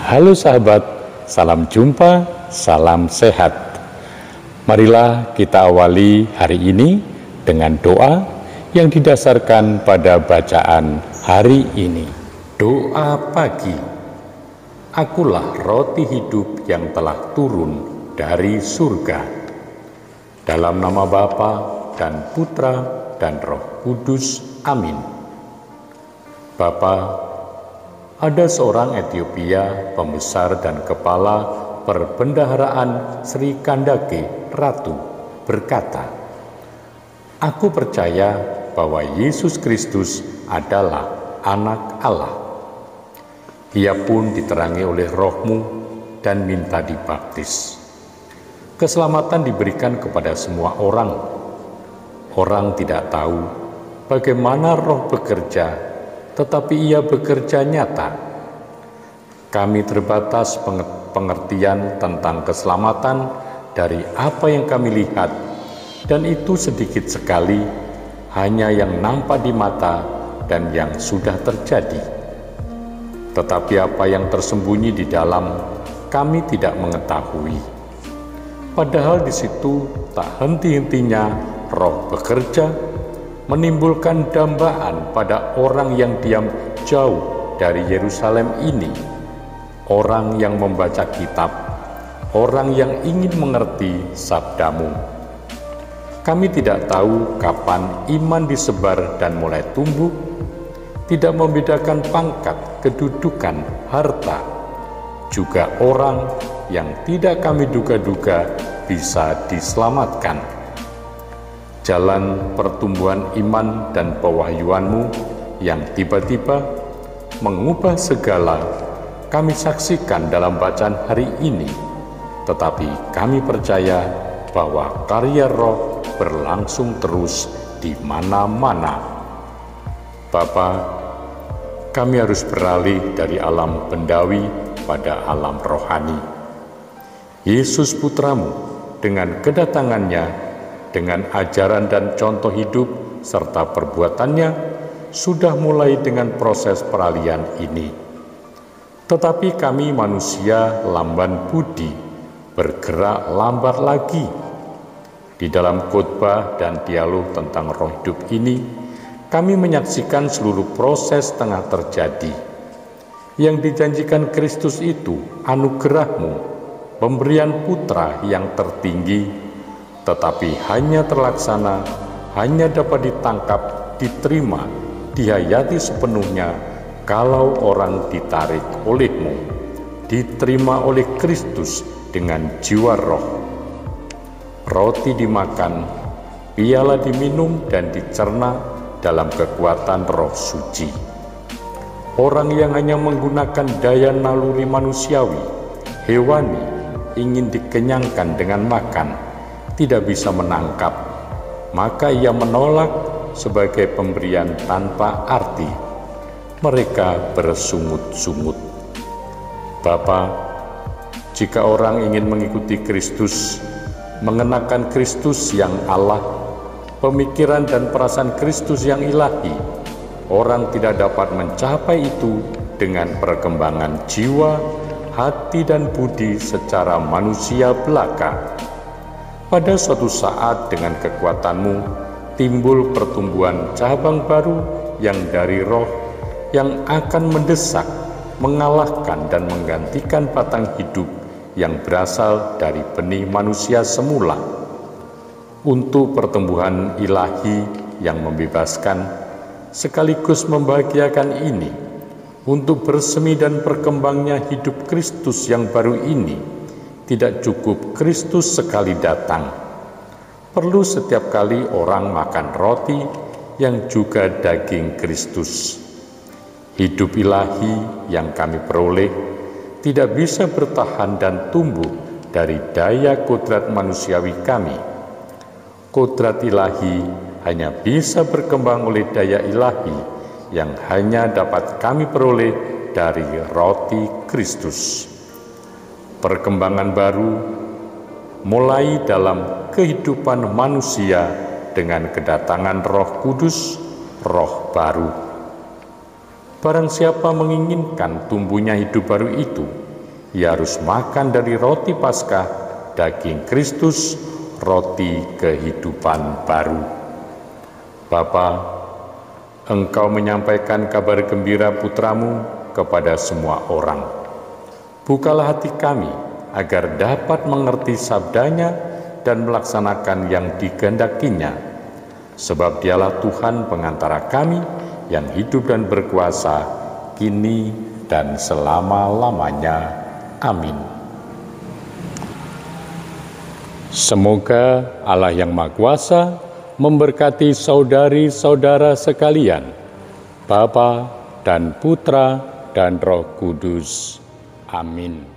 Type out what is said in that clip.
Halo sahabat, salam jumpa, salam sehat. Marilah kita awali hari ini dengan doa yang didasarkan pada bacaan hari ini. Doa pagi. Akulah roti hidup yang telah turun dari surga. Dalam nama Bapa dan Putra dan Roh Kudus. Amin. Bapa, ada seorang Ethiopia, pembesar dan kepala perbendaharaan Sri Kandake Ratu, berkata, "Aku percaya bahwa Yesus Kristus adalah anak Allah." Ia pun diterangi oleh Roh-Mu dan minta dibaptis. Keselamatan diberikan kepada semua orang. Orang tidak tahu bagaimana Roh bekerja, tetapi Ia bekerja nyata. Kami terbatas pengertian tentang keselamatan dari apa yang kami lihat, dan itu sedikit sekali, hanya yang nampak di mata dan yang sudah terjadi. Tetapi apa yang tersembunyi di dalam, kami tidak mengetahui. Padahal di situ tak henti-hentinya Roh bekerja, menimbulkan dambaan pada orang yang diam jauh dari Yerusalem ini, orang yang membaca kitab, orang yang ingin mengerti sabdamu. Kami tidak tahu kapan iman disebar dan mulai tumbuh, tidak membedakan pangkat, kedudukan, harta, juga orang yang tidak kami duga-duga bisa diselamatkan. Jalan pertumbuhan iman dan pewahyuan-Mu yang tiba-tiba mengubah segala, kami saksikan dalam bacaan hari ini, tetapi kami percaya bahwa karya Roh berlangsung terus di mana-mana. Bapa, kami harus beralih dari alam bendawi pada alam rohani. Yesus Putra-Mu dengan kedatangannya, dengan ajaran dan contoh hidup serta perbuatannya, sudah mulai dengan proses peralihan ini. Tetapi kami manusia lamban budi, bergerak lambat lagi. Di dalam khotbah dan dialog tentang roh hidup ini, kami menyaksikan seluruh proses tengah terjadi. Yang dijanjikan Kristus itu anugerah-Mu, pemberian putra yang tertinggi, tetapi hanya terlaksana, hanya dapat ditangkap, diterima, dihayati sepenuhnya kalau orang ditarik oleh-Mu, diterima oleh Kristus dengan jiwa roh. Roti dimakan, piala diminum dan dicerna dalam kekuatan Roh Suci. Orang yang hanya menggunakan daya naluri manusiawi, hewani, ingin dikenyangkan dengan makan, tidak bisa menangkap, maka ia menolak sebagai pemberian tanpa arti. Mereka bersungut-sungut. Bapa, jika orang ingin mengikuti Kristus, mengenakan Kristus yang Allah, pemikiran dan perasaan Kristus yang ilahi, orang tidak dapat mencapai itu dengan perkembangan jiwa, hati dan budi secara manusia belaka. Pada suatu saat dengan kekuatan-Mu, timbul pertumbuhan cabang baru yang dari roh, yang akan mendesak, mengalahkan dan menggantikan batang hidup yang berasal dari benih manusia semula. Untuk pertumbuhan ilahi yang membebaskan, sekaligus membahagiakan ini, untuk bersemi dan berkembangnya hidup Kristus yang baru ini, tidak cukup Kristus sekali datang. Perlu setiap kali orang makan roti yang juga daging Kristus. Hidup ilahi yang kami peroleh tidak bisa bertahan dan tumbuh dari daya kodrat manusiawi kami. Kodrat ilahi hanya bisa berkembang oleh daya ilahi yang hanya dapat kami peroleh dari roti Kristus. Perkembangan baru mulai dalam kehidupan manusia dengan kedatangan Roh Kudus, roh baru. Barang siapa menginginkan tumbuhnya hidup baru itu, ia harus makan dari roti Paskah, daging Kristus, roti kehidupan baru. Bapa, Engkau menyampaikan kabar gembira Putramu kepada semua orang. Bukalah hati kami agar dapat mengerti sabdanya dan melaksanakan yang dikehendakinya. Sebab Dialah Tuhan pengantara kami yang hidup dan berkuasa kini dan selama-lamanya. Amin. Semoga Allah yang Maha Kuasa memberkati saudari-saudara sekalian, Bapa dan Putra dan Roh Kudus. Amin.